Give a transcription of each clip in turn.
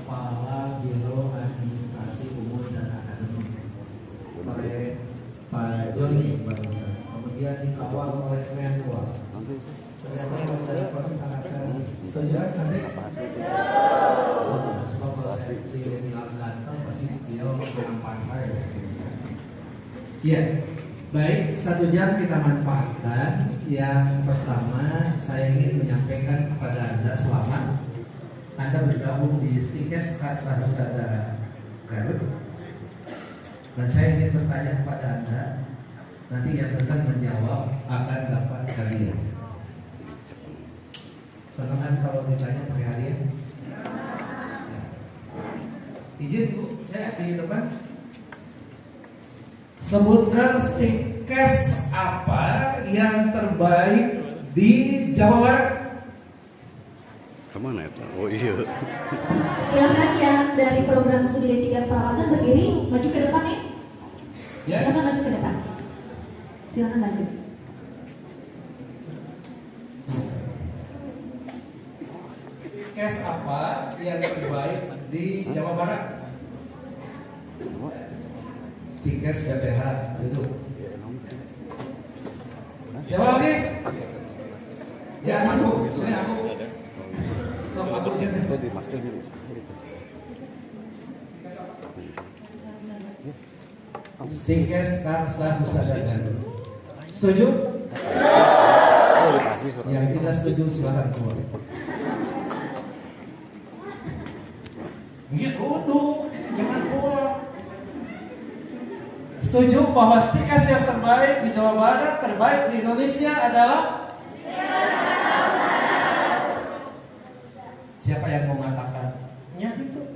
Kepala Biro Administrasi Umum dan Akademik oleh Pak Joni barusan. Kemudian dikawal oleh Menwa. Ternyata yang dari sangat cantik. Setuju kan cantik? Sebab kalau saya bilang ganteng pasti dia menampak saya. Iya. Baik, 1 jam kita manfaatkan. Yang pertama, saya ingin menyampaikan kepada Anda selamat Anda bergabung di Stikes Sahabat Garut. Dan saya ingin bertanya kepada Anda, nanti yang benar menjawab akan dapat hadiah. Senang kan kalau ditanya pakai hadiah? Ya. Izin Bu, saya di depan. Sebutkan Stikes apa yang terbaik di Jawa Barat? Kemana itu? Oh iya. Silakan yang dari program studi D3 perawatan berdiri, maju ke depan ya. Ya. Silakan maju ke depan. Silakan maju. Stikes apa yang terbaik di Jawa Barat? Stikes BPH itu. Jawab sih. Ya aku, sini aku. Sama aku sini. Stikes Karsa Husada Garut. Setuju? Yang tidak setuju silahkan keluar. Iya duduk, jangan keluar. Setuju bahwa Stikes yang terbaik di Jawa Barat, terbaik di Indonesia adalah? Siapa yang mengatakan? Ya gitu.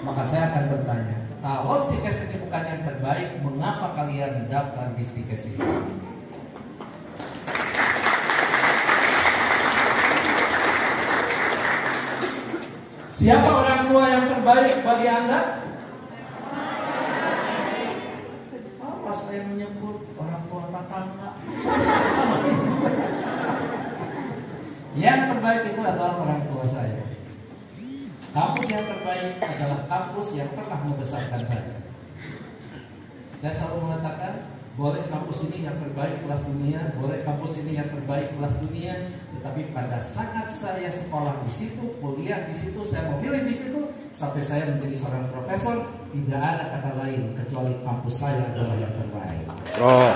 Maka saya akan bertanya, kalau Stikes ini bukan yang terbaik, mengapa kalian daftar di Stikes ini? Siapa orang tua yang terbaik bagi Anda? Apa saya menyebut orang tua tetangga? Yang terbaik itu adalah orang tua saya. Kampus yang terbaik adalah kampus yang pernah membesarkan saya. Saya selalu mengatakan, boleh kampus ini yang terbaik kelas dunia, boleh kampus ini yang terbaik kelas dunia, tetapi pada saat saya sekolah di situ, kuliah di situ, saya memilih di situ, sampai saya menjadi seorang profesor, tidak ada kata lain kecuali kampus saya adalah yang terbaik. Oh.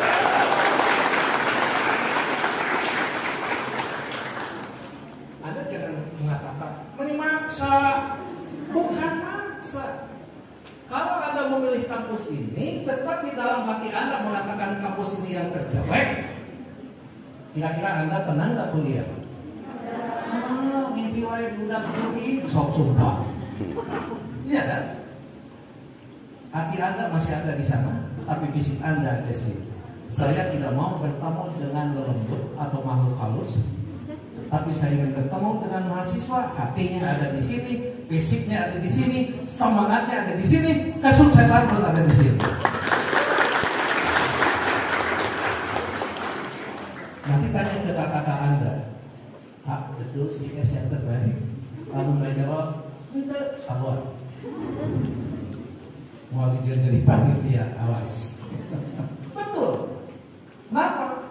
Anda jangan mengatakan memaksa, bukan maksa. Kalau Anda memilih kampus ini, tetap di dalam hati Anda mengatakan kampus ini yang terjelek. Kira-kira Anda tenang gak kuliah? Mimpi wae diundang kuliah, sok sumpah. Iya kan? Hati Anda masih ada di sana, tapi fisik Anda ada di sini. Saya tidak mau bertemu dengan lembut atau makhluk halus, tapi saya ingin bertemu dengan mahasiswa, hatinya ada di sini, fisiknya ada di sini, semangatnya ada di sini, kesuksesan pun ada di sini. Nanti tanya ke kakak-kakak Anda, Kak, betul Stikes yang terbaik? Kalau nggak jawab, itu keluar. Mau dia jadi panitia, awas. Betul. Kenapa?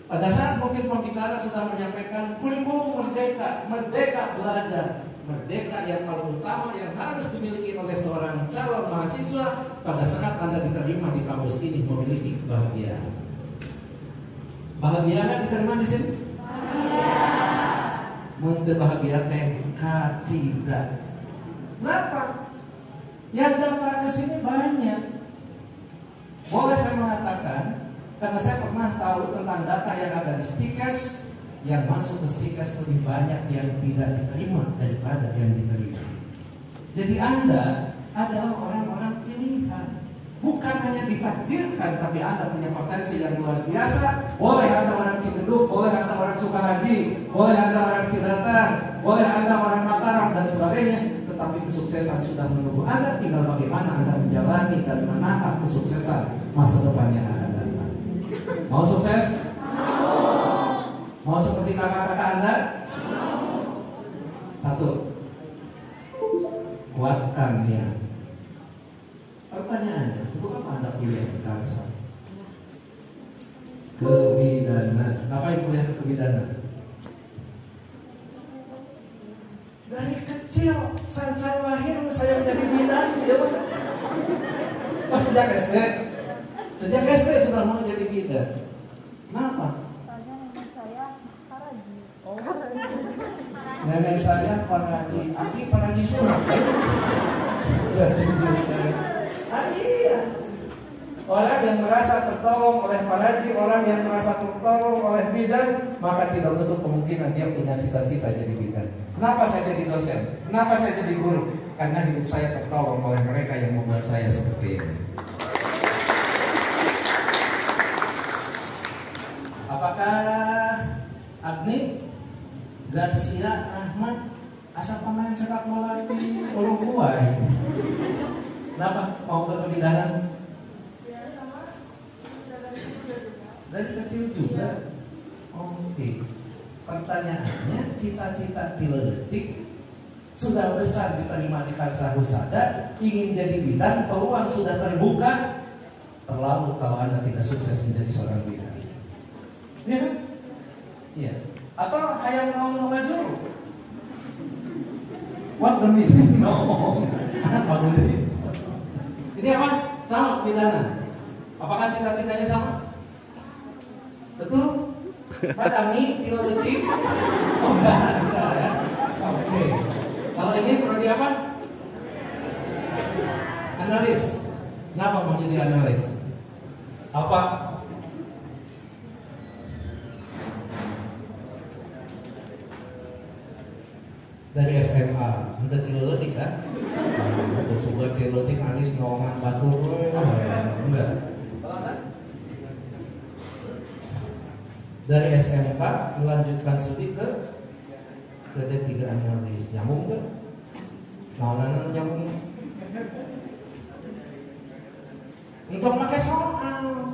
Pada saat mungkin pembicara sudah menyampaikan kurikulum merdeka, merdeka belajar, merdeka yang paling utama yang harus dimiliki oleh seorang calon mahasiswa pada saat Anda diterima di kampus ini memiliki kebahagiaan. Bahagia nggak diterima di sini? Bahagia. Bahagia teh kacida. Kenapa? Yang daftar ke sini banyak. Boleh saya mengatakan, karena saya pernah tahu tentang data yang ada di Stikes, yang masuk ke Stikes lebih banyak yang tidak diterima daripada yang diterima. Jadi Anda adalah orang-orang pilihan. Bukan hanya ditakdirkan, tapi Anda punya potensi yang luar biasa. Boleh Anda orang Ciledug, boleh Anda orang Sukaraji, boleh Anda orang Cileter, boleh Anda orang Mataram dan sebagainya. Tetapi kesuksesan sudah menunggu Anda. Tinggal bagaimana Anda menjalani dan menatap kesuksesan masa depan yang akan datang. Mau sukses? Mau seperti kakak-kakak Anda? Satu, kuatkan niat. Pertanyaannya, untuk apa Anda kuliah di Kalsel? Kebidanan. Ngapain kuliah ke kebidanan? Dari kecil, saya lahir saya menjadi bidan, siapa? Oh, sejak SD. Sejak SD sudah mau jadi bidan. Kenapa? Nenek saya Paraji, Aki Paraji Sunat. Iya. Orang yang merasa tertolong oleh Paraji, orang yang merasa tertolong oleh bidan, maka tidak menutup kemungkinan dia punya cita-cita jadi bidan. Kenapa saya jadi dosen? Kenapa saya jadi guru? Karena hidup saya tertolong oleh mereka yang membuat saya seperti ini. Apakah Agni, Garcia, Ahmad asal pemain sepak bola di Uruguay? Kenapa mau ke kebidanan? Dari kecil juga. Oke. Pertanyaannya, cita-cita Tileletik sudah besar diterima di Kalsel Husada, ingin jadi bidan, peluang sudah terbuka. Terlalu kalau Anda tidak sukses menjadi seorang bidan. Iya kan? Iya. Atau hayang mau maju? What the meaning? No. Apa ini? Ini apa? Sama bidanan. Apakah cita-citanya sama? Betul? Pak Dami, Tileletik? Oh enggak, ya. Oke. Kalau ini prodi apa? Analis. Kenapa mau jadi analis? Apa? Dari SMA, untuk Tileletik kan? Untuk sebuah Tileletik anis nolongan batu, enggak. Dari SMK melanjutkan studi ke D3 analis. Nyambung ke? Nah, nyambung. Untuk pakai soal.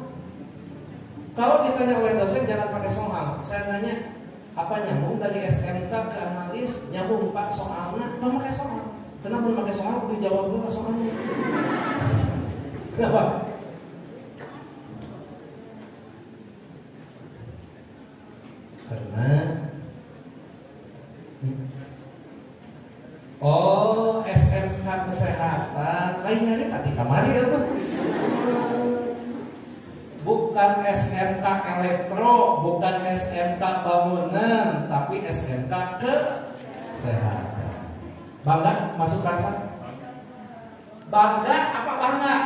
Kalau ditanya oleh dosen jangan pakai soal. Saya nanya, apa nyambung dari SMK ke analis? Nyambung Pak soalnya. Kalau pakai soal. Kenapa pakai soal? Dijawab dulu soalnya. Kenapa? Karena SMK kesehatan lainnya nih tadi kamari itu bukan SMK elektro, bukan SMK bangunan, tapi SMK kesehatan. Bangga masuk Kalsel? Bangga apa bangga?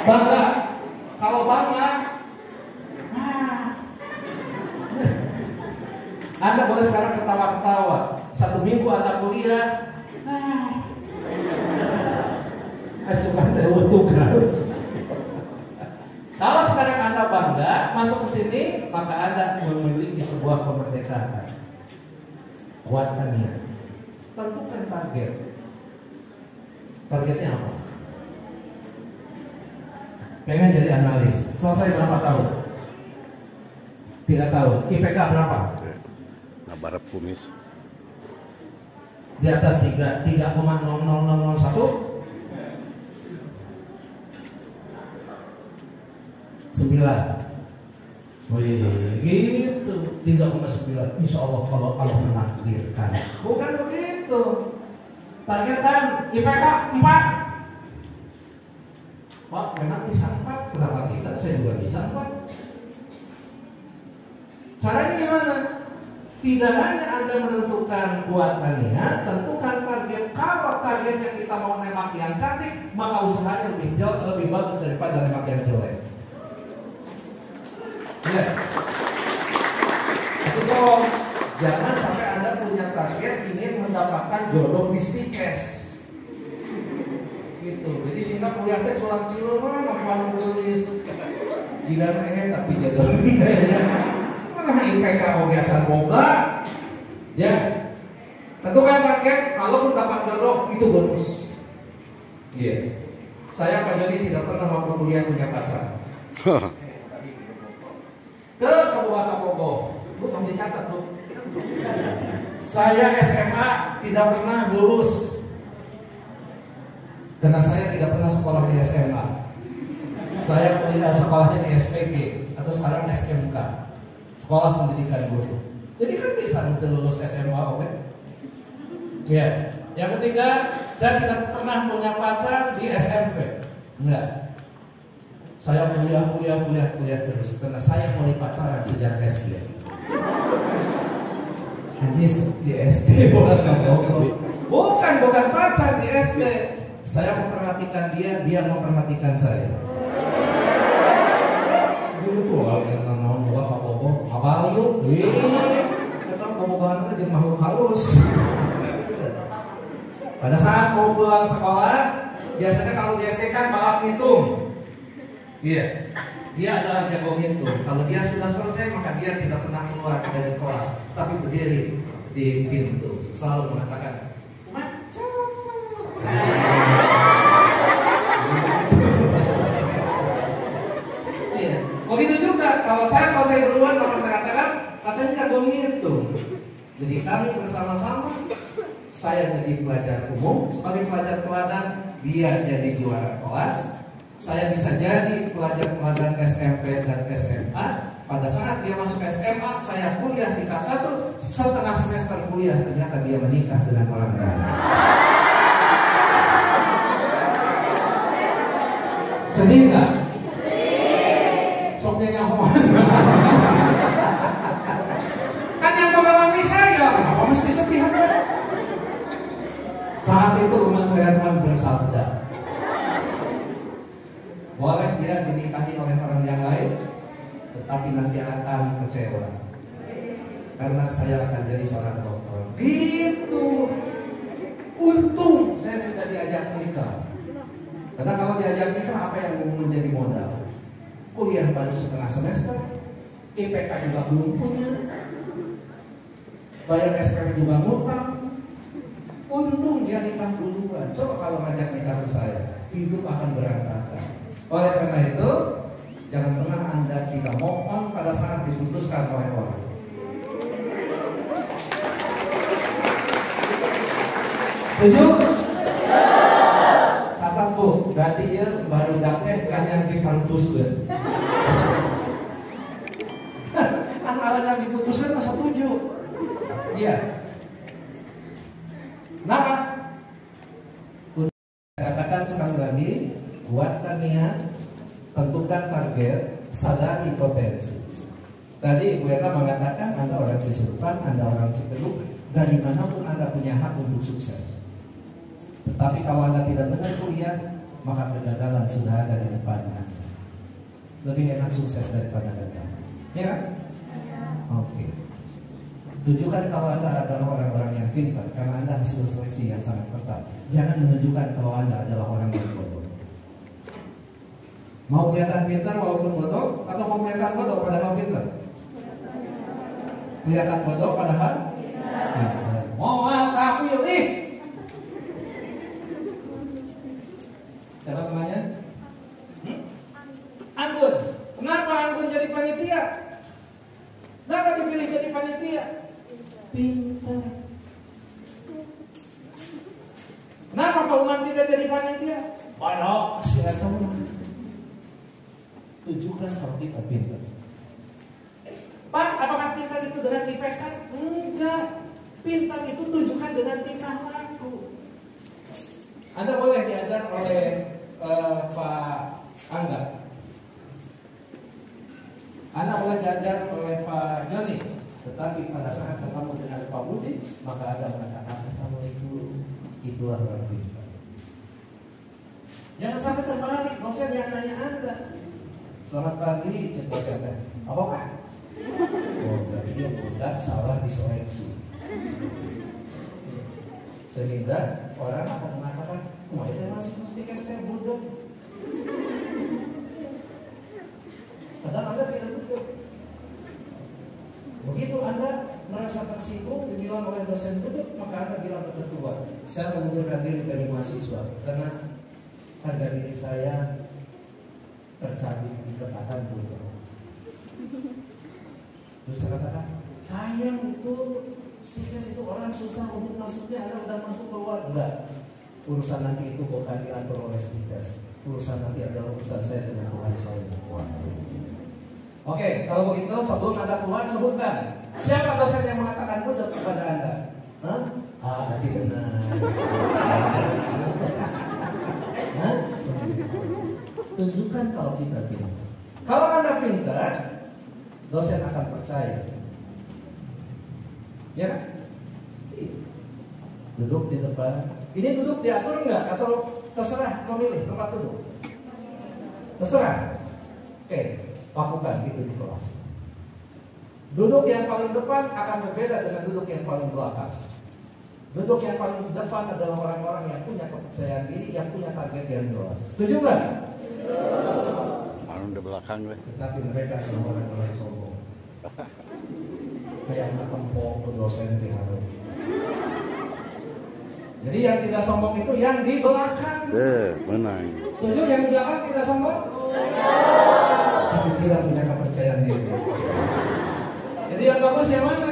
Bangga. Kalau bangga, Anda boleh sekarang ketawa-ketawa. 1 minggu Anda kuliah, suka tugas. Kalau sekarang Anda bangga masuk ke sini, maka Anda memiliki sebuah kemerdekaan. Kuatkan niat. Tentukan target. Targetnya apa? Pengen jadi analis. Selesai berapa tahun? 3 tahun. IPK berapa? Barep kumis. Di atas 3,00001 9. Oh iya, gitu. 3,9. Insya Allah kalau Allah menakdirkan. Bukan begitu. Targetan IPK 4. Pak, memang bisa 4. Kenapa tidak? Saya juga bisa 4. Caranya gimana? Tidak hanya Anda menentukan kuatkan niat, tentukan target. Kalau targetnya kita mau nembak yang cantik, maka usahanya lebih bagus daripada nembak yang jelek. Ya. Tapi kalau jangan sampai Anda punya target ingin mendapatkan jodoh di Stikes. Gitu. Jadi sehingga kuliahnya sulam cilur mana nulis. Jika tapi jodoh. Karena IPK oke acan boga, ya. Tentukan target. Kalau dapat jodoh itu bonus. Iya. Saya Pak Jody tidak pernah waktu kuliah punya pacar. Ke Kabupaten Bogor, lu kamu dicatat lu. Saya SMA tidak pernah lulus. Karena saya tidak pernah sekolah di SMA. Saya kuliah sekolahnya di SPG atau sekarang SMK, Sekolah Pendidikan Guru. Jadi kan bisa untuk lulus SMA, oke? Ya. Yang ketiga, saya tidak pernah punya pacar di SMP. Enggak. Saya kuliah terus karena saya mulai pacaran sejak SD. Anjir, di SD bukan kamu. Bukan pacar di SD. Saya memperhatikan dia, dia memperhatikan saya. Gitu yang naon buka kabogo, abal yuk. Tetap kabogohan aja makhluk halus. Pada saat mau pulang sekolah, biasanya kalau di SD kan balap hitung. Iya, dia adalah jago hitung. Kalau dia sudah selesai, maka dia tidak pernah keluar dari kelas, tapi berdiri di pintu, selalu mengatakan, macam. Iya, begitu juga. Kalau saya selesai duluan, maka saya katakan, katanya jago hitung. Jadi kami bersama-sama. Saya jadi pelajar umum, sebagai pelajar teladan, dia jadi juara kelas. Saya bisa jadi pelajar teladan SMP dan SMA. Pada saat dia masuk SMA, saya kuliah tingkat 1, setengah semester kuliah, ternyata dia menikah dengan orang lain. Sedih nggak? Soknya nyaman. Kan yang mengalami saya, kenapa mesti sedih? Saat itu Umat Herman bersabda, boleh dia dinikahi oleh orang yang lain, tetapi nanti akan kecewa, karena saya akan jadi seorang dokter. Gitu. Untung saya tidak diajak nikah. Karena kalau diajak nikah, apa yang menjadi modal? Kuliah baru setengah semester, IPK juga belum punya, bayar SPP juga ngutang. Untung dia nikah duluan. Coba kalau ngajak nikah ke saya, hidup akan berantakan. Oleh karena itu, jangan pernah Anda tidak mohon pada saat diputuskan oleh orang. Setuju? Catat bu, berarti ya baru dapet kan yang diputuskan. Anak yang diputuskan masa setuju. Iya. Kenapa? Katakan sekali lagi, buatkan niat, tentukan target, sadari potensi. Tadi Ibu Eka mengatakan Anda orang Cisurupan, Anda orang Citeluk, dari manapun Anda punya hak untuk sukses. Tetapi kalau Anda tidak benar kuliah, maka kegagalan sudah ada di depan Anda. Lebih enak sukses daripada gagal. Ya kan? Oke. Tunjukkan kalau Anda adalah orang-orang yang pintar, karena Anda hasil seleksi yang sangat ketat. Jangan menunjukkan kalau Anda adalah orang yang bodoh. Mau kelihatan pintar walaupun bodoh, atau mau kelihatan bodoh padahal pintar? Kelihatan bodoh padahal pintar. Moal kafir nih. Siapa namanya? Anggun. Kenapa Anggun jadi panitia? Kenapa dipilih jadi panitia? Pintar. Kenapa Pak Umar tidak jadi panitia? Balok, saya tahu. Tunjukkan kalau kita pintar. Pak, apakah pintar itu dengan IPK? Enggak. Pintar itu tunjukkan dengan tingkah laku. Anda boleh diajar oleh Pak Angga. Anda boleh diajar oleh Pak Joni. Tetapi pada saat ketemu dengan Pak Budi, maka Anda mengatakan Assalamualaikum, itulah orang pintar. Jangan sampai terbalik, dosen yang nanya Anda. Selamat pagi, cek dosennya. Apa Pak? Oh, berarti yang budak salah diseleksi. Sehingga orang akan mengatakan, wah itu masih mesti kasih budak. Padahal Anda tidak budak. Begitu Anda merasa tersinggung dibilang oleh dosen budak, maka Anda bilang ke ketua, saya mengundurkan diri dari mahasiswa karena harga diri saya tercabik di ketaatan budak. Terus saya katakan, sayang itu stikes itu orang susah untuk masuknya, Anda udah masuk keluar. Enggak, Urusan nanti itu bukan diatur oleh stikes. Urusan nanti adalah urusan saya dengan Tuhan saya. Oke, kalau begitu sebelum Anda keluar sebutkan siapa dosen yang mengatakan betul kepada Anda. Hah? Nanti benar. Hah? Tunjukkan kalau kita pintar. Kalau Anda pintar, dosen akan percaya. Ya kan? Duduk di depan. Ini duduk diatur enggak? Atau terserah memilih tempat duduk? Terserah. Oke, lakukan itu di kelas. Duduk yang paling depan akan berbeda dengan duduk yang paling belakang. Duduk yang paling depan adalah orang-orang yang punya kepercayaan diri, yang punya target yang jelas. Setuju nggak? Malu di belakang deh. Tetapi mereka adalah orang-orang sombong. Kayak anak kempong dosen di Harun. Jadi yang tidak sombong itu yang di belakang. Menang. Setuju yang di belakang tidak sombong? Tapi tidak punya kepercayaan diri. Jadi yang bagus yang mana?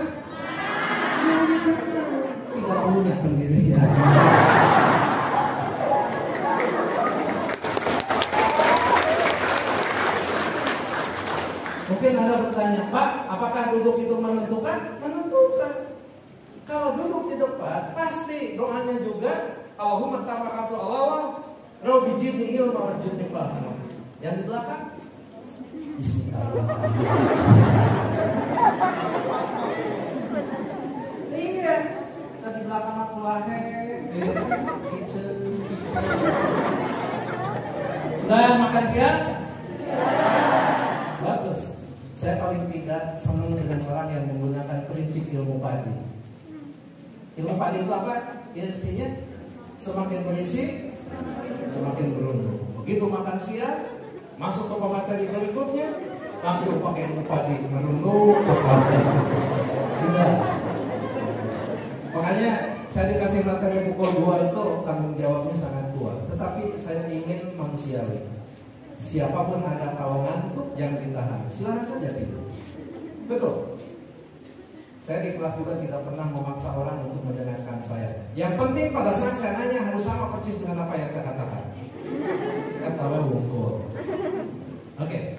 Yang di belakang. Tidak punya pendirian. Mungkin Anda bertanya, Pak, apakah duduk itu menentukan? Menentukan. Kalau duduk di depan, pasti doanya juga Allahumma tawakkaltu Allah, Rabbi zidni ilma warzuqni fahma. Yang di belakang, Bismillahirrahmanirrahim. Iya, tadi belakang aku lahir, kitchen. Sudah makan siang? Bagus. Saya paling tidak senang dengan orang yang menggunakan prinsip ilmu padi. Ilmu padi itu apa? Isinya semakin berisik, semakin beruntung. Begitu makan siang, masuk ke pemateri berikutnya, langsung pakai ilmu padi, merunduk. Makanya saya dikasih materi pukul 2 itu tanggung jawabnya sangat kuat. Tetapi saya ingin manusiawi. Siapapun Anda kalau ngantuk jangan ditahan, silakan saja tidur. Betul. Saya di kelas juga tidak pernah memaksa orang untuk mendengarkan saya. Yang penting pada saat saya nanya harus sama persis dengan apa yang saya katakan. Katawa wungkul. Oke.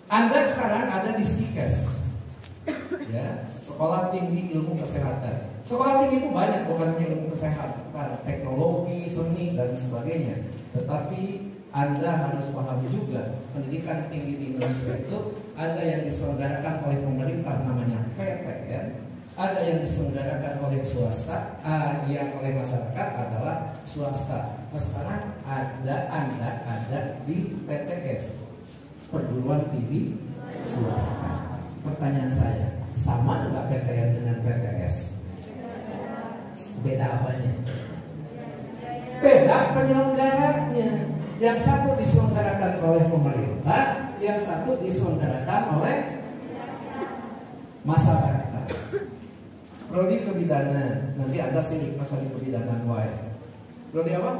Anda sekarang ada di STIKES, ya, Sekolah Tinggi Ilmu Kesehatan. Sekolah tinggi itu banyak, bukan hanya ilmu kesehatan, teknologi, seni dan sebagainya. Tetapi Anda harus paham juga pendidikan tinggi di Indonesia itu ada yang diselenggarakan oleh pemerintah namanya PTN, ada yang diselenggarakan oleh swasta, yang oleh masyarakat adalah swasta. Sekarang Anda ada di PTS, perguruan tinggi swasta. Pertanyaan saya, sama nggak PTN dengan PTS? Beda apanya? Beda penyelenggaranya. Yang satu diselenggarakan oleh pemerintah, yang satu diselenggarakan oleh masyarakat. Prodi kebidanan, nanti Anda silik masalah kebidanan wae. Prodi apa?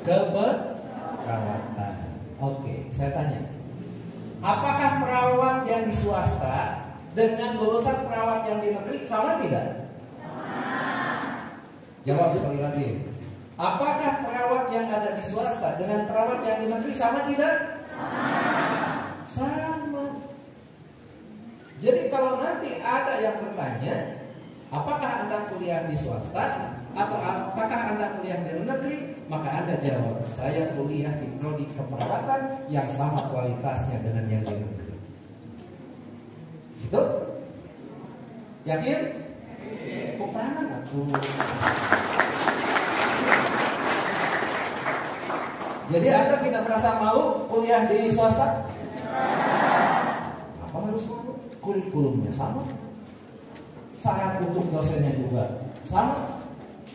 Keperawatan. Oke, saya tanya. Apakah perawat yang di swasta dengan lulusan perawat yang di negeri sama tidak? Jawab sekali lagi. Apakah perawat yang ada di swasta dengan perawat yang di negeri sama tidak? Sama. Jadi kalau nanti ada yang bertanya, apakah Anda kuliah di swasta atau apakah Anda kuliah di negeri? Maka Anda jawab, saya kuliah di prodi keperawatan yang sama kualitasnya dengan yang di negeri. Gitu? Yakin? Tepuk tangan aku. Jadi Anda tidak merasa malu kuliah di swasta? Apa harus malu? Kurikulumnya sama, syarat untuk dosennya juga sama,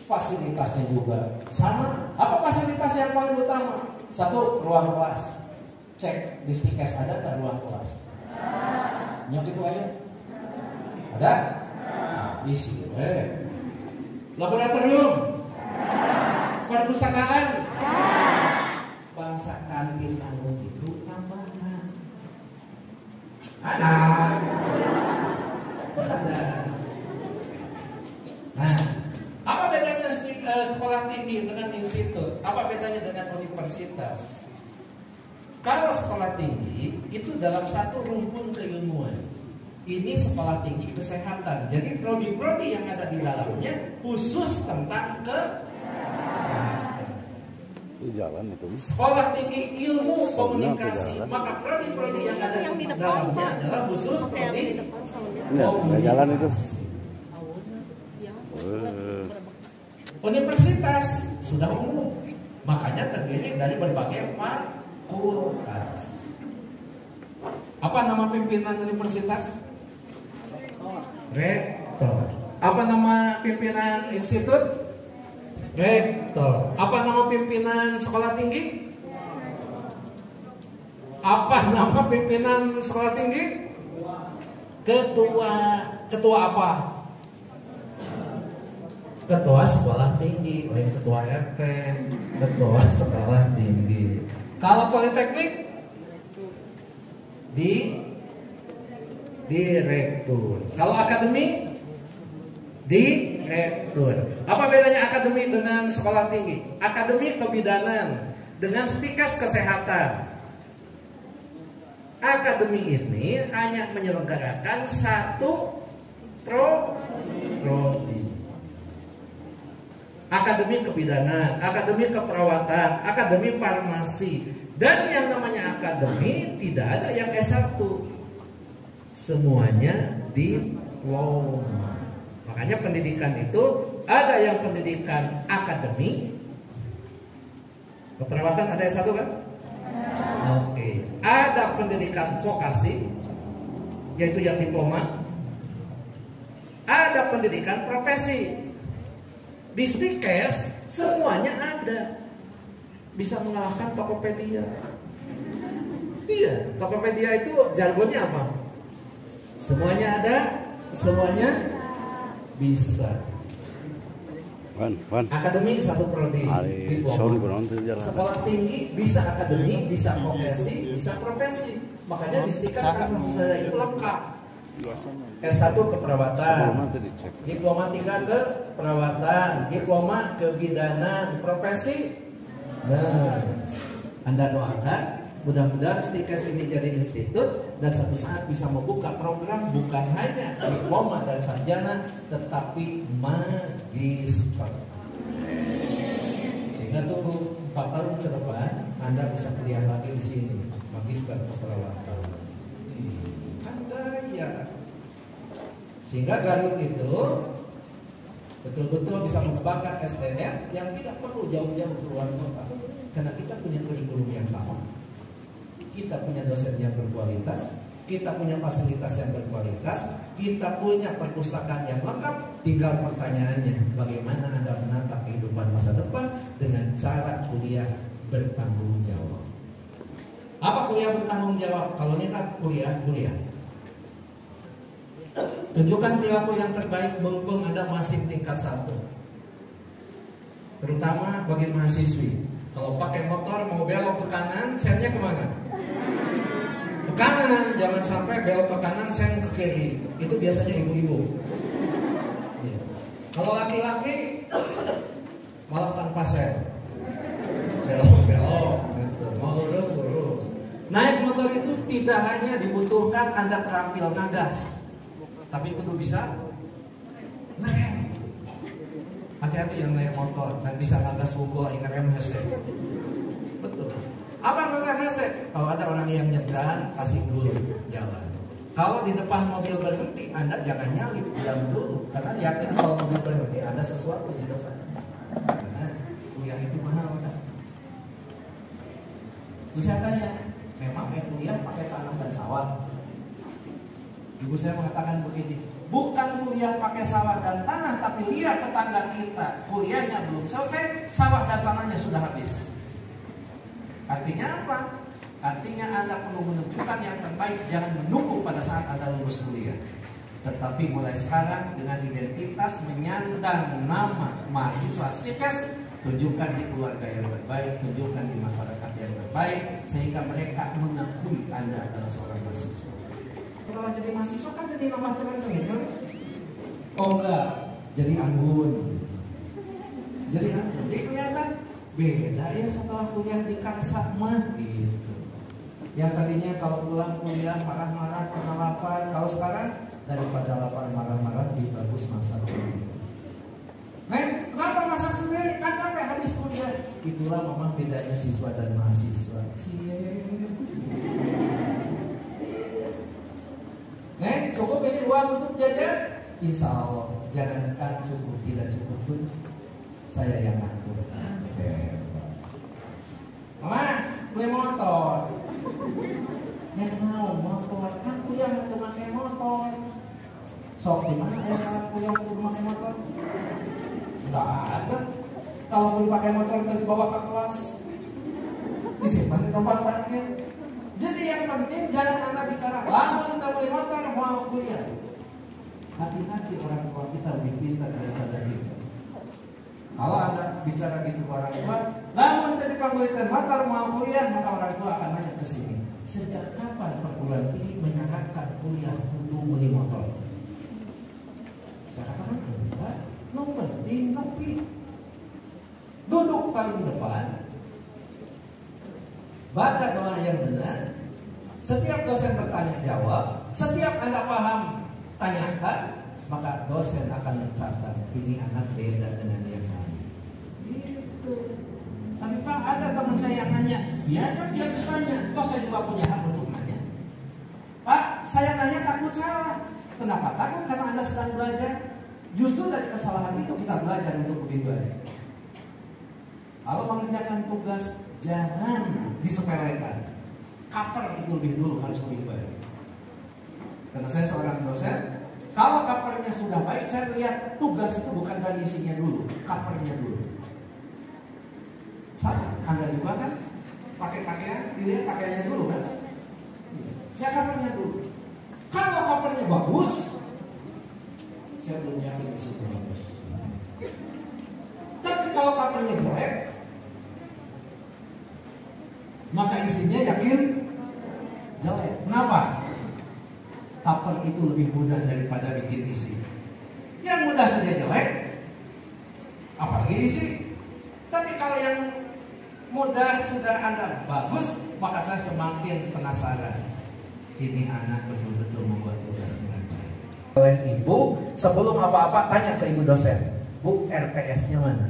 fasilitasnya juga sama. Apa fasilitas yang paling utama? Satu, ruang kelas. Cek di STIKES ada nggak ruang kelas? Nyok itu aja. Ada? Isi. Laboratorium. Perpustakaan. Bangsa kantin anu itu tambahan. Ada. Nah, apa bedanya sekolah tinggi dengan institut, apa bedanya dengan universitas? Kalau sekolah tinggi itu dalam satu rumpun keilmuan. Ini sekolah tinggi kesehatan. Jadi prodi-prodi yang ada di dalamnya khusus tentang kesehatan. Itu jalan itu. Sekolah tinggi ilmu komunikasi, maka prodi-prodi yang ada di dalamnya adalah khusus prodi Nggak jalan itu. Universitas sudah umum, makanya terdiri dari berbagai fakultas. Apa nama pimpinan universitas? Rektor. Apa nama pimpinan institut? Rektor. Apa nama pimpinan sekolah tinggi? Apa nama pimpinan sekolah tinggi? Ketua. Ketua apa? Ketua sekolah tinggi, ketua RT, ketua sekolah tinggi. Kalau politeknik direktur. Kalau akademi direktur. Apa bedanya akademi dengan sekolah tinggi? Akademi kebidanan dengan stikes kesehatan. Akademi ini hanya menyelenggarakan satu prodi. Akademi kebidanan, akademi keperawatan, akademi farmasi. Dan yang namanya akademi tidak ada yang S1. Semuanya diploma. Makanya pendidikan itu ada yang pendidikan akademi. Keperawatan ada S1 kan? Oke. Ada pendidikan vokasi, yaitu yang diploma. Ada pendidikan profesi. Di Stikes semuanya ada. Bisa mengalahkan Tokopedia. Iya, Tokopedia itu jargonnya apa? Semuanya ada, semuanya bisa. Akademi satu prodi, diploma. Sekolah tinggi bisa akademi, bisa profesi, bisa profesi. Makanya di Stikes saudara itu lengkap. S1 keperawatan, diploma 3 keperawatan, diploma kebidanan, profesi. Nah, Anda doakan mudah-mudahan Stikes ini jadi institut dan satu saat bisa membuka program bukan hanya diploma dan sarjana tetapi magister. Sehingga tunggu 4 tahun ke depan Anda bisa kuliah lagi di sini, magister keperawatan. Kan gaya. Sehingga Garut itu betul-betul bisa mengembangkan SDM yang tidak perlu jauh-jauh keluar kota. Karena kita punya kurikulum yang sama, kita punya dosen yang berkualitas, kita punya fasilitas yang berkualitas, kita punya perpustakaan yang lengkap. Tinggal pertanyaannya, bagaimana Anda menatap kehidupan masa depan dengan cara kuliah bertanggung jawab. Apa kuliah bertanggung jawab? Kalau kita kuliah. Tunjukkan perilaku yang terbaik mumpung Anda masih tingkat 1. Terutama bagi mahasiswi. Kalau pakai motor mau belok ke kanan, sennya kemana? Ke kanan, jangan sampai belok ke kanan, sen ke kiri. Itu biasanya ibu-ibu. Ya. Kalau laki-laki malah tanpa sen. Belok, mau lurus. Naik motor itu tidak hanya dibutuhkan Anda terampil nagas, tapi kudu bisa naik. Hati-hati yang naik motor dan bisa ngagas wungkul IKM hese. Betul. Apa ngagas hese? Kalau ada orang yang nyebrang, kasih dulu jalan. Kalau di depan mobil berhenti, Anda jangan nyalip, diam dulu. Karena yakin kalau mobil berhenti ada sesuatu di depan. Karena kuliah itu mahal kan. Bisa tanya, memang kuliah pakai tanam dan sawah? Ibu saya mengatakan begini, bukan kuliah pakai sawah dan tanah, tapi lihat tetangga kita, kuliahnya belum selesai, sawah dan tanahnya sudah habis. Artinya apa? Artinya Anda perlu menentukan yang terbaik, jangan menunggu pada saat Anda lulus kuliah. Tetapi mulai sekarang dengan identitas menyandang nama mahasiswa Stikes, tunjukkan di keluarga yang terbaik, tunjukkan di masyarakat yang terbaik, sehingga mereka mengakui Anda adalah seorang mahasiswa. Setelah jadi mahasiswa kan jadi nama cengeng kan? Oh enggak, jadi anggun. Jadi kelihatan beda ya setelah kuliah di Kalsak mah gitu. Yang tadinya kalau pulang kuliah marah-marah karena lapar, kalau sekarang daripada lapar marah-marah lebih bagus masak sendiri. Neng, kenapa masak sendiri? Kan capek habis kuliah. Itulah memang bedanya siswa dan mahasiswa. Neng, cukup ini uang untuk jajan? Insya Allah, jangankan cukup, tidak cukup pun saya yang ngatur. Mama, beli motor. Ya kenal motor, kan kuliah untuk pakai motor. Sok di mana ya saat kuliah untuk pakai motor? Enggak ada. Kalau mau pakai motor itu dibawa ke kelas, disimpan di tempat parkir. Jadi yang penting jangan Anda bicara, lama kita beli motor mau kuliah. Hati-hati orang tua kita lebih pintar daripada kita. Kalau Anda bicara gitu orang tua, lama tadi pembelian motor mau kuliah, maka orang tua akan nanya ke sini. Sejak kapan perguruan tinggi menyarankan kuliah untuk beli motor? Saya katakan enggak, penting tapi duduk paling depan, baca doa yang benar. Setiap dosen bertanya jawab, setiap Anda paham tanyakan, maka dosen akan mencatat ini anak beda dengan yang lain. Gitu. Tapi Pak, ada teman saya yang nanya, biarkan dia bertanya, toh saya juga punya hak untuk nanya. Pak, saya nanya takut salah. Kenapa takut? Karena Anda sedang belajar. Justru dari kesalahan itu kita belajar untuk lebih baik. Kalau mengerjakan tugas, jangan disepelekan. Cover itu lebih dulu, harus lebih baik. Karena saya seorang dosen, kalau covernya sudah baik, saya lihat tugas itu bukan dari isinya dulu, covernya dulu. Sama, Anda juga kan pakai pakaian, dilihat pakaiannya dulu kan? Saya covernya dulu. Kalau covernya bagus, saya belum yakin di situ bagus. Tapi kalau covernya jelek, maka isinya yakin jelek. Kenapa? Cover itu lebih mudah daripada bikin isi. Yang mudah saja jelek, apalagi isi. Tapi kalau yang mudah sudah Anda bagus, maka saya semakin penasaran. Ini anak betul-betul membuat tugas dengan baik. Oleh ibu, sebelum apa-apa tanya ke ibu dosen, Bu, RPS-nya mana?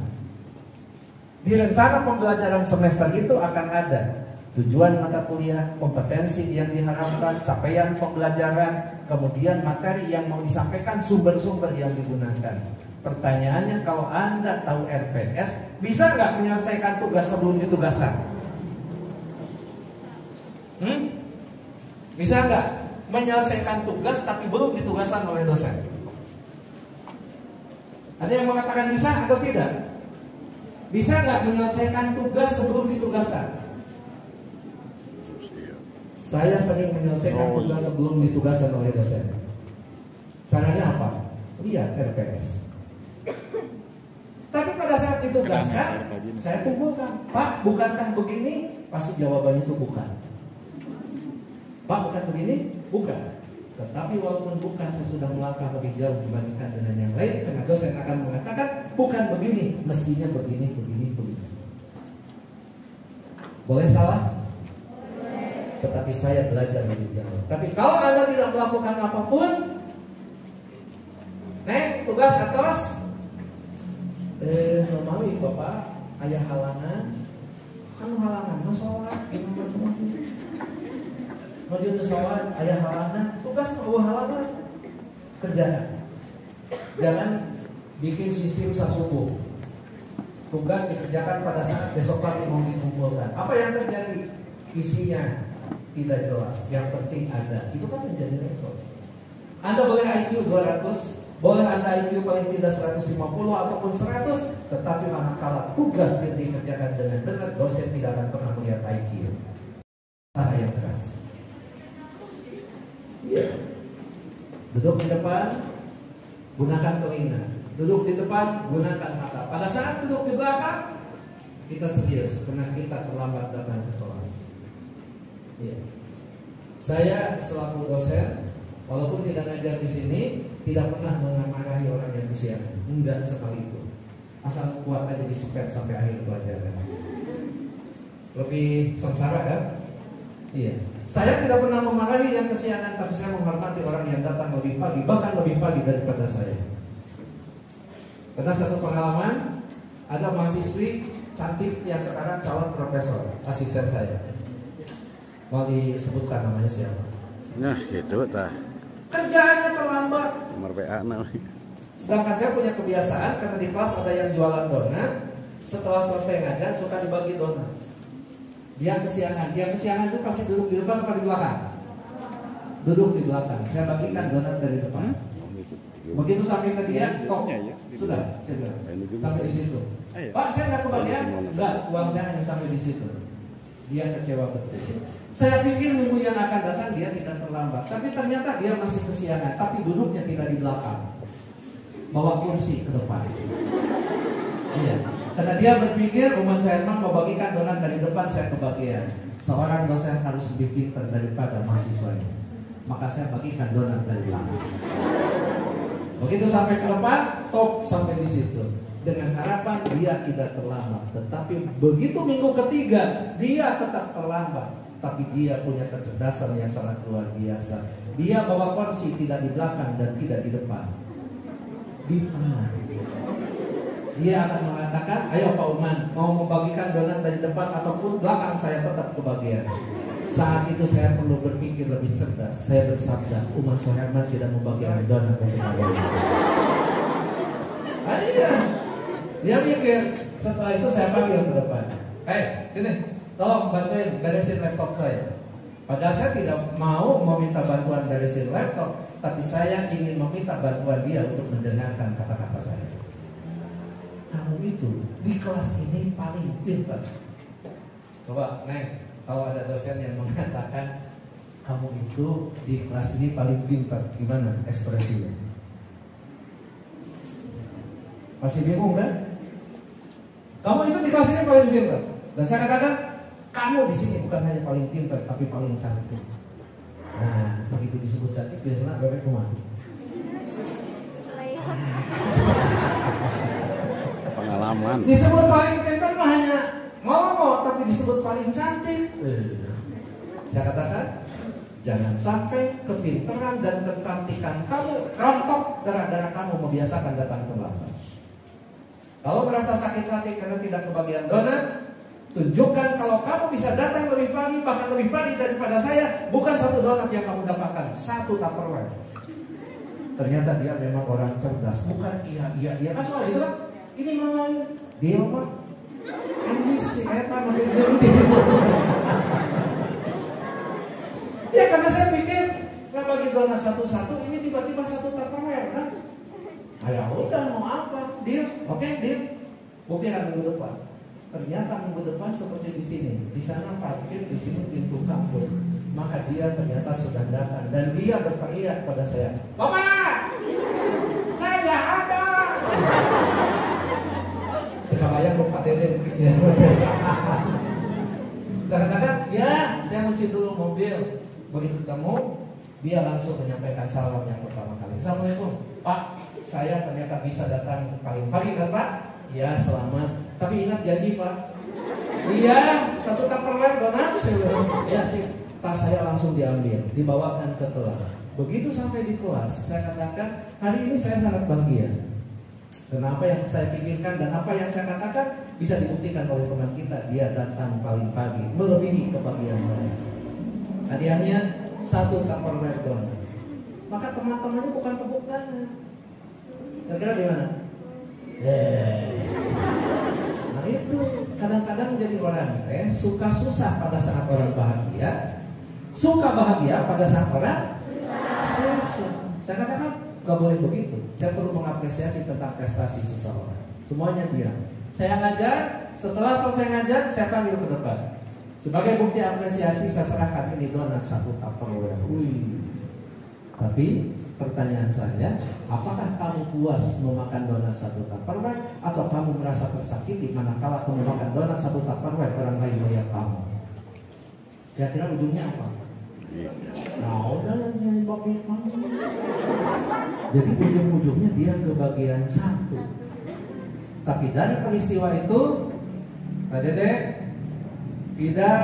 Di rencana pembelajaran semester itu akan ada tujuan mata kuliah, kompetensi yang diharapkan, capaian pembelajaran, kemudian materi yang mau disampaikan, sumber-sumber yang digunakan. Pertanyaannya, kalau Anda tahu RPS, bisa nggak menyelesaikan tugas sebelum ditugaskan? Bisa nggak menyelesaikan tugas tapi belum ditugaskan oleh dosen? Ada yang mengatakan bisa atau tidak? Bisa nggak menyelesaikan tugas sebelum ditugaskan? Saya sering menyelesaikan tugas sebelum ditugaskan oleh dosen. Caranya apa? Lihat RPS. Tapi pada saat ditugaskan, saya kumpulkan, Pak, bukankah begini? Pasti jawabannya itu bukan. Pak, bukan begini? Bukan. Tetapi walaupun bukan, saya sudah melangkah lebih jauh dibandingkan dengan yang lain. Karena dosen akan mengatakan, bukan begini, mestinya begini, begini, begini. Boleh salah? Tetapi saya belajar lebih jauh. Tapi kalau Anda tidak melakukan apapun, tugas atas, normal Bapak, ayah halangan, kan halangan, sholat, maju sholat, ayah halangan, tugas mau halangan, kerjaan. Jangan bikin sistem sasubuh. Tugas dikerjakan pada saat besok pagi mau dikumpulkan. Apa yang terjadi? Isinya tidak jelas, yang penting ada. Itu kan menjadi rekor. Anda boleh IQ 200, boleh Anda IQ paling tidak 150 ataupun 100, tetapi manakala tugas yang dikerjakan dengan benar, dosen tidak akan pernah melihat IQ. Usaha yang keras. Iya. Duduk di depan, gunakan telinga. Duduk di depan, gunakan mata. Pada saat duduk di belakang, kita serius karena kita terlambat datang ke kelas. Ya. Saya selaku dosen, walaupun tidak ngajar di sini, tidak pernah memarahi orang yang usia, enggak sekalipun. asal kuat aja disepet sampai akhir pelajaran. Lebih sengsara kan? Iya. Saya tidak pernah memarahi yang kesiangan, tapi saya menghormati orang yang datang lebih pagi, bahkan lebih pagi daripada saya. Karena satu pengalaman, ada mahasiswi cantik yang sekarang calon profesor, asisten saya. Mau disebutkan namanya siapa? Nah, gitu tah. Kerjaannya terlambat. Nomor WA namanya. Sedangkan saya punya kebiasaan karena di kelas ada yang jualan donat, setelah selesai ngajar suka dibagi donat. Dia kesiangan itu pasti duduk di depan atau di belakang? Duduk di belakang. Saya bagikan donat dari depan. Begitu sampai ke dia, stop. Sudah, saya bilang. Sampai di situ. Pak, saya nggak kebagian. Enggak, uang saya hanya sampai di situ. Dia kecewa betul. Saya pikir minggu yang akan datang dia tidak terlambat. Tapi ternyata dia masih kesiangan. Tapi duduknya tidak di belakang. Bawa kursi ke depan. Iya. Karena dia berpikir Uman Herman mau bagikan donat dari depan, saya kebagian. Seorang dosen harus lebih pintar daripada mahasiswanya. Maka saya bagikan donat dari belakang. Begitu sampai ke depan, stop sampai di situ. Dengan harapan dia tidak terlambat. Tetapi begitu minggu ketiga, dia tetap terlambat. Tapi dia punya kecerdasan yang sangat luar biasa. Dia bawa kursi tidak di belakang dan tidak di depan, di tengah. Dia akan mengatakan, ayo Pak Uman, mau membagikan donat dari depan ataupun belakang, saya tetap kebagian. Saat itu saya perlu berpikir lebih cerdas. Saya bersabda, Uman Herman tidak membagikan donat dari depan. Iya. Dia mikir. Setelah itu saya panggil ke depan. Sini, tolong bantuin beresin laptop saya. Padahal saya tidak mau meminta bantuan beresin laptop, tapi saya ingin meminta bantuan dia untuk mendengarkan kata-kata saya. Kamu itu di kelas ini paling pintar. Coba, Neng, kalau ada dosen yang mengatakan kamu itu di kelas ini paling pintar, gimana ekspresinya? Masih bingung kan? Kamu itu di kelas ini paling pintar. Dan saya katakan, kamu di sini bukan hanya paling pintar, tapi paling cantik. Nah, begitu disebut cantik, biasanya bebek rumah. Pengalaman. Disebut paling pintar mah hanya ngomong, tapi disebut paling cantik. Saya katakan, jangan sampai kepintaran dan kecantikan kamu rontok gara-gara kamu membiasakan datang terlambat. Kalau merasa sakit hati karena tidak kebagian donat, tunjukkan kalau kamu bisa datang lebih pagi, bahkan lebih pagi daripada saya. Bukan satu donat yang kamu dapatkan, satu Tupperware. Ternyata dia memang orang cerdas. Bukan iya kan soal itu kan. Ini malah dia apa? Anjir si Eta masih jauh. Ya karena saya pikir nggak bagi donat satu-satu, ini tiba-tiba satu Tupperware kan? Ayo udah mau apa? Deal, oke deal. Buktikan minggu depan. Ternyata minggu depan seperti di sini. Di sana parkir, di sini pintu kampus. Maka dia ternyata sudah datang dan dia berteriak pada saya, Bapak, saya nggak ada. Kebayang Bapak Dede. Saya katakan, ya, saya mencuci dulu mobil. Begitu ketemu, dia langsung menyampaikan salam yang pertama kali. Assalamualaikum, Pak. Saya ternyata bisa datang paling pagi kan Pak? Ya selamat. Tapi ingat janji Pak. Iya, satu Tupperware donat. Ya sih. Tas saya langsung diambil, dibawakan ke kelas. Begitu sampai di kelas, saya katakan hari ini saya sangat bahagia. Kenapa yang saya pikirkan dan apa yang saya katakan bisa dibuktikan oleh teman kita. Dia datang paling pagi, melebihi kebahagiaan saya. Hadiahnya satu Tupperware donat. Maka teman-temannya bukan tepuk tangan. Kira-kira gimana? Nah itu kadang-kadang jadi orang suka susah pada saat orang bahagia, suka bahagia pada saat orang susah. Saya katakan gak boleh begitu. Saya perlu mengapresiasi tentang prestasi seseorang. Semuanya dia. Saya ngajar, setelah selesai ngajar saya panggil ke depan. Sebagai bukti apresiasi saya serahkan ini donat satu Tupperware. Tapi pertanyaan saya, apakah kamu puas memakan donat satu Tupperware atau kamu merasa tersakiti manakala kamu makan donat satu Tupperware orang lain melihat kamu? Kira-kira ujungnya apa? Nah, udah jadi babi kamu. Jadi ujung-ujungnya dia kebagian satu. Tapi dari peristiwa itu, Pak Dede, tidak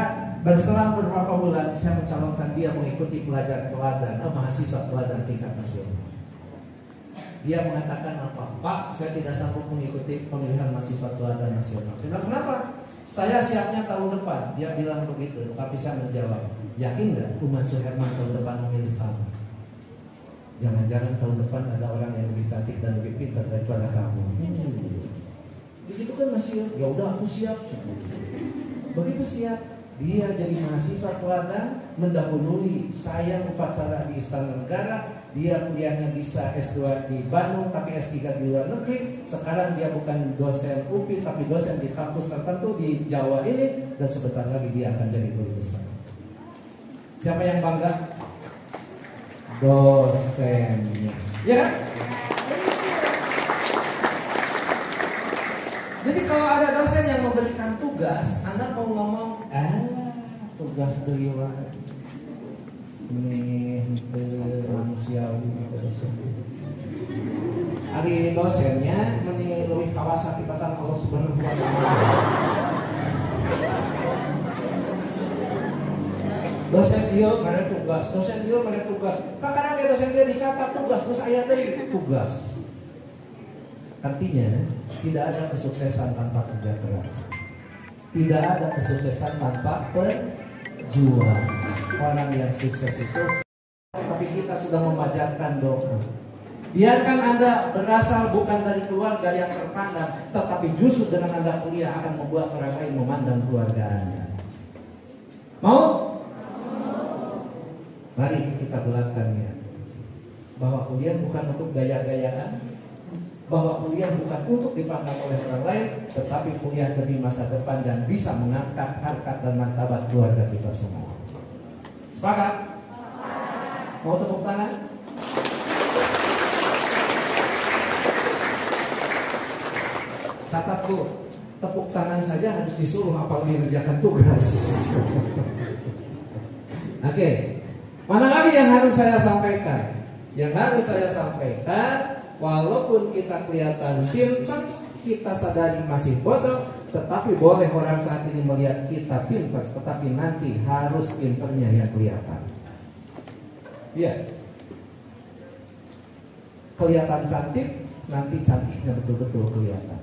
berselang beberapa bulan saya mencalonkan dia mengikuti mahasiswa teladan tingkat nasional. Dia mengatakan apa? Pak, saya tidak sanggup mengikuti pemilihan mahasiswa teladan nasional. Saya bilang, kenapa? Saya siapnya tahun depan. Dia bilang begitu. Tapi saya menjawab, yakin nggak Uman Suherman tahun depan memilih kamu? Jangan-jangan tahun depan ada orang yang lebih cantik dan lebih pintar daripada kamu. Begitu kan masih ya udah aku siap. Begitu siap, dia jadi mahasiswa teladan, mendahului saya upacara di Istana Negara. Dia kuliahnya bisa S2 di Bandung, tapi S3 di luar negeri. Sekarang dia bukan dosen UPI, tapi dosen di kampus tertentu di Jawa ini. Dan sebentar lagi dia akan jadi guru besar. Siapa yang bangga? Dosennya. Ya kan? Jadi kalau ada dosen yang memberikan tugas, Anda mau ngomong, tugas beliau ini manusiawi. Hari dosennya menilai Kawasaki Batan Allah Subhanahu wa Ta'ala. Dosen dia mana tugas, dosen dia mana tugas. Karena dia dosen dia dicatat tugas, terus ayat dari tugas. Artinya tidak ada kesuksesan tanpa kerja keras. Tidak ada kesuksesan tanpa perjuangan. Orang yang sukses itu, tapi kita sudah memanjatkan doa. Biarkan Anda berasal bukan dari keluarga yang terpandang, tetapi justru dengan Anda kuliah akan membuat orang lain memandang keluarga Anda. Mau? Mari kita belakangnya. Bahwa kuliah bukan untuk gaya-gayaan, bahwa kuliah bukan untuk dipandang oleh orang lain, tetapi kuliah demi masa depan dan bisa mengangkat harkat dan martabat keluarga kita semua. Sepakat? Mau tepuk tangan? Catat Bu, tepuk tangan saja harus disuruh apalagi mengerjakan tugas. Oke. Mana lagi yang harus saya sampaikan? Yang harus saya sampaikan, walaupun kita kelihatan pintar, kita sadari masih bodoh, tetapi boleh orang saat ini melihat kita pintar, tetapi nanti harus pintarnya yang kelihatan. Iya. Kelihatan cantik, nanti cantiknya betul-betul kelihatan.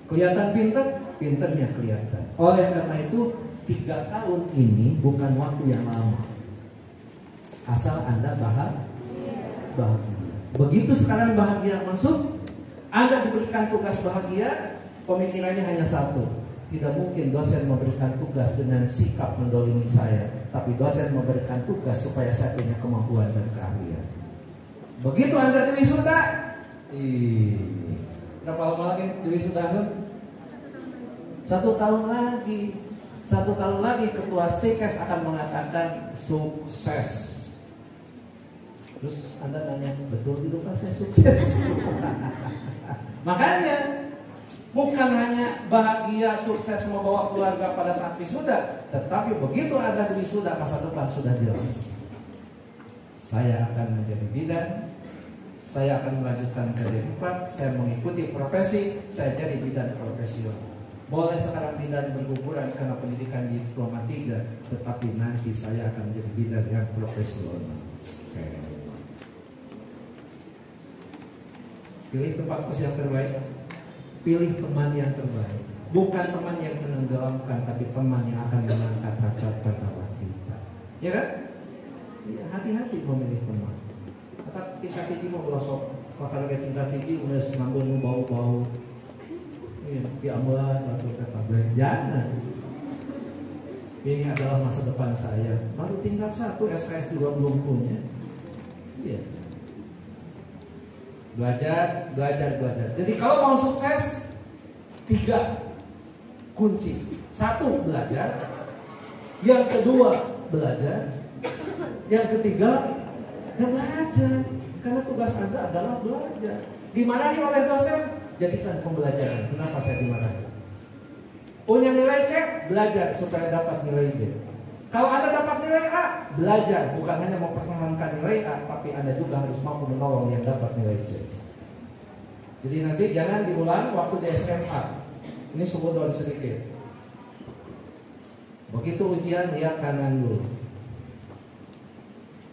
Kelihatan pintar, pintarnya kelihatan. Oleh karena itu, 3 tahun ini bukan waktu yang lama. Asal Anda bahagia. Begitu sekarang bahagia masuk, Anda diberikan tugas bahagia, pemikirannya hanya satu. Tidak mungkin dosen memberikan tugas dengan sikap mendolimi saya, tapi dosen memberikan tugas supaya saya punya kemampuan dan keahlian. Begitu Anda diwisuda, berapa lama lagi diwisuda? 1 tahun lagi. 1 tahun lagi ketua STIKES akan mengatakan sukses. Terus Anda nanya, betul itu Pak saya sukses? Makanya bukan hanya bahagia sukses membawa keluarga pada saat wisuda, tetapi begitu Anda wisuda, masa depan sudah jelas. Saya akan menjadi bidan, saya akan melanjutkan karir 4, saya mengikuti profesi, saya jadi bidan profesional. Boleh sekarang bidan berguguran karena pendidikan di diploma 3, tetapi nanti saya akan menjadi bidan yang profesional. Okay. Pilih tempat kos yang terbaik. Pilih teman yang terbaik. Bukan teman yang menenggelamkan, tapi teman yang akan mengangkat harkat martabat kita. Ya kan? Ya, hati-hati memilih teman. Kata tingkat tinggi mau belosok. Kalau dia tingkat tinggi udah ngambung bau-bau. Diambulan atau kata jangan. Ini adalah masa depan saya. Baru tingkat 1, SKS juga belum punya. Iya. Belajar. Jadi kalau mau sukses, 3 kunci. 1, belajar. Yang kedua, belajar. Yang ketiga, belajar. Karena tugas Anda adalah belajar. Dimarahi oleh dosen, jadikan pembelajaran. Kenapa saya dimarahi? Punya nilai C, belajar supaya dapat nilai B. Kalau Anda dapat nilai A, belajar. Bukan hanya mempertahankan nilai A, tapi Anda juga harus mampu menolong yang dapat nilai C. Jadi nanti jangan diulang waktu di SMA. Ini sumudon sedikit. Begitu ujian lihat kanan dulu.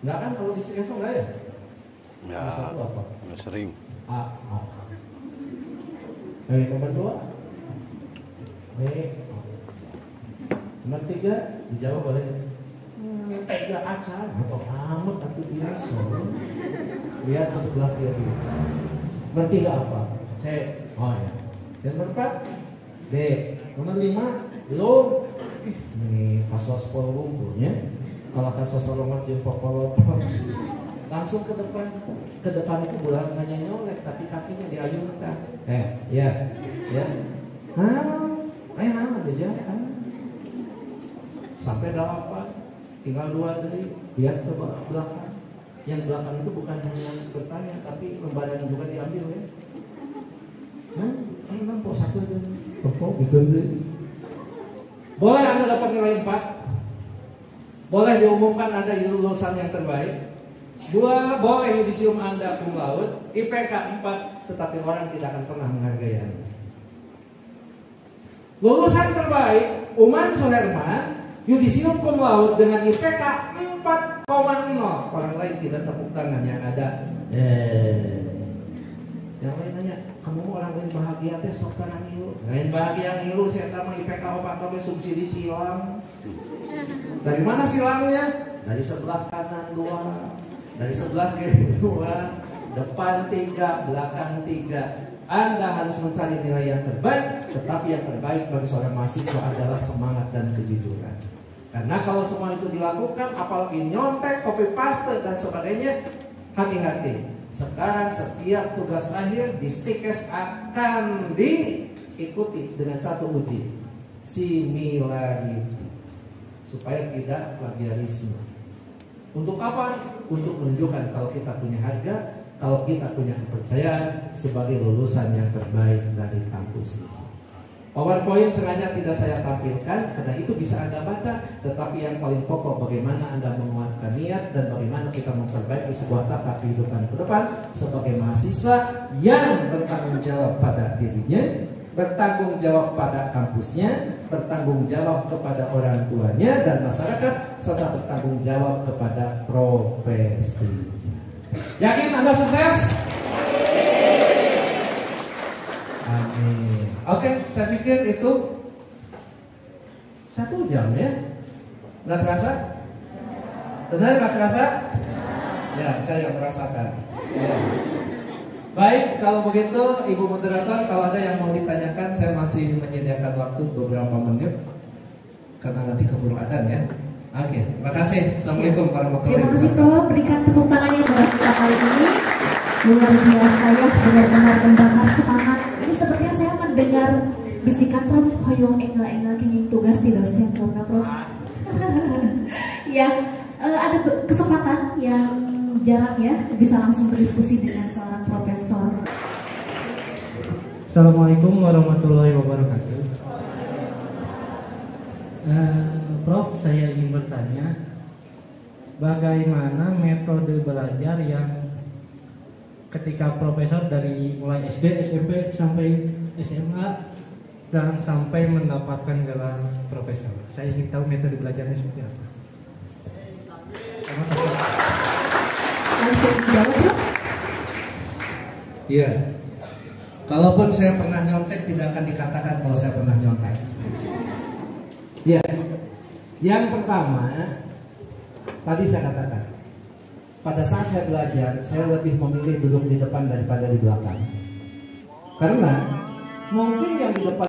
Enggak kan kalau di stres enggak ya? Ya, Satu apa? nggak sering. A. Dari nomor 2 B. Nomor 3 dijawab oleh tega acan atau amat atau biasa. Lihat ke sebelah kiri. Nomor 3 apa? C. Oh ya. Dan nomor 4 D. Nomor 5 belum. Ini kasus polungkulnya. Kalau kasus solongan jeung popolot langsung ke depan. Ke depan itu bulan hanya nyolek tapi kakinya diayunkan. Ya. Ayo aja kan. Sampai 8. Tinggal 2 dari lihat ke belakang. Yang belakang itu bukan hanya bertanya tapi lembarannya juga diambil ya. Ayo nampak satu aja. Boleh Anda dapat nilai 4. Boleh diumumkan Anda lulusan yang terbaik. 2, boleh yudisium Anda cum laude. IPK 4, tetapi orang tidak akan pernah menghargai Anda. Lulusan terbaik Uman Suherman, yudisium cum laude dengan IPK 4,0. Orang lain tidak tepuk tangan, yang ada yang lain nanya, kamu orang lain bahagia teh sok kana ngilu. Lain bahagia ngilu saya tahu IPK 4 oge subsidi silang. Dari mana silangnya? Dari sebelah kanan 2, dari sebelah kiri 2, depan 3, belakang 3. Anda harus mencari nilai yang terbaik, tetapi yang terbaik bagi seorang mahasiswa adalah semangat dan kejujuran. Karena kalau semua itu dilakukan, apalagi nyontek, copy paste dan sebagainya, hati-hati. Sekarang setiap tugas akhir di STIKES akan diikuti dengan satu uji, similarity, supaya tidak plagiarisme. Untuk apa? Untuk menunjukkan kalau kita punya harga, kalau kita punya kepercayaan sebagai lulusan yang terbaik dari kampus ini. PowerPoint sengaja tidak saya tampilkan karena itu bisa Anda baca, tetapi yang paling pokok bagaimana Anda menguatkan niat dan bagaimana kita memperbaiki sebuah tata kehidupan ke depan sebagai mahasiswa yang bertanggung jawab pada dirinya, bertanggung jawab pada kampusnya, bertanggung jawab kepada orang tuanya dan masyarakat, serta bertanggung jawab kepada profesi. Yakin Anda sukses? Amin. Oke, saya pikir itu 1 jam ya. Nggak terasa? Benar nggak terasa? Ya, saya yang merasakan. Ya. Baik, kalau begitu Ibu Moderator, kalau ada yang mau ditanyakan, saya masih menyediakan waktu beberapa menit karena nanti keburu adzan ya. Oke, terima kasih. Assalamualaikum warahmatullahi wabarakatuh. Terima kasih Prof. Berikan tepuk tangannya buat kita kali ini. Luar biasa ya, benar-benar membakar semangat. Ini sepertinya saya mendengar bisikan Prof. Hoyong enggal-enggal kenging tugas di dosen karena Prof. Ya, ada kesempatan yang jarang ya bisa langsung berdiskusi dengan seorang profesor. Assalamualaikum warahmatullahi wabarakatuh. Prof, saya ingin bertanya, bagaimana metode belajar yang ketika profesor dari mulai SD, SMP sampai SMA dan sampai mendapatkan gelar profesor? Saya ingin tahu metode belajarnya seperti apa. Langsung jawab Prof. Iya. Kalaupun saya pernah nyontek, tidak akan dikatakan kalau saya pernah nyontek. Ya. Yang pertama, tadi saya katakan, pada saat saya belajar, saya lebih memilih duduk di depan daripada di belakang. Karena mungkin yang di depan